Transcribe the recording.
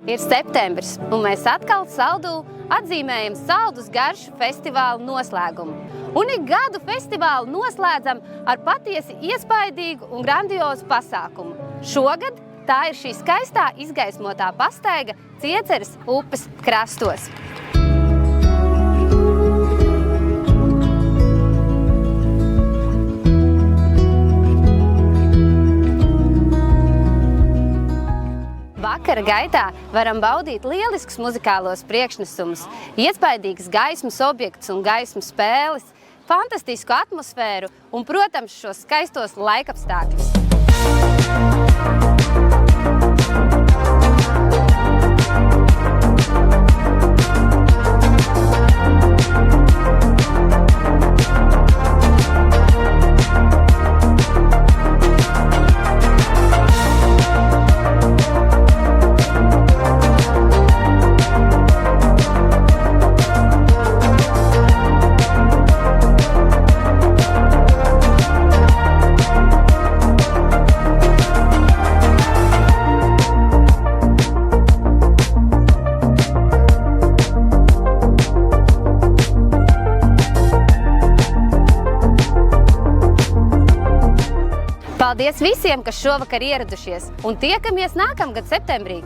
Ir septembris, un mēs atkal Saldū atzīmējam Saldus garšu festivālu noslēgumu. Un ik gadu festivālu noslēdzam ar patiesi iespaidīgu un grandiozu pasākumu. Šogad tā ir šī skaistā izgaismotā pastaiga Cieceres upes krastos. Vakara gaitā varam baudīt lieliskus muzikālos priekšnesumus, iespaidīgas gaismas objektus un gaismu spēles, fantastisku atmosfēru un, protams, šos skaistos laikapstākļus. Paldies visiem, kas šovakar ieradušies, un tiekamies nākamgad septembrī!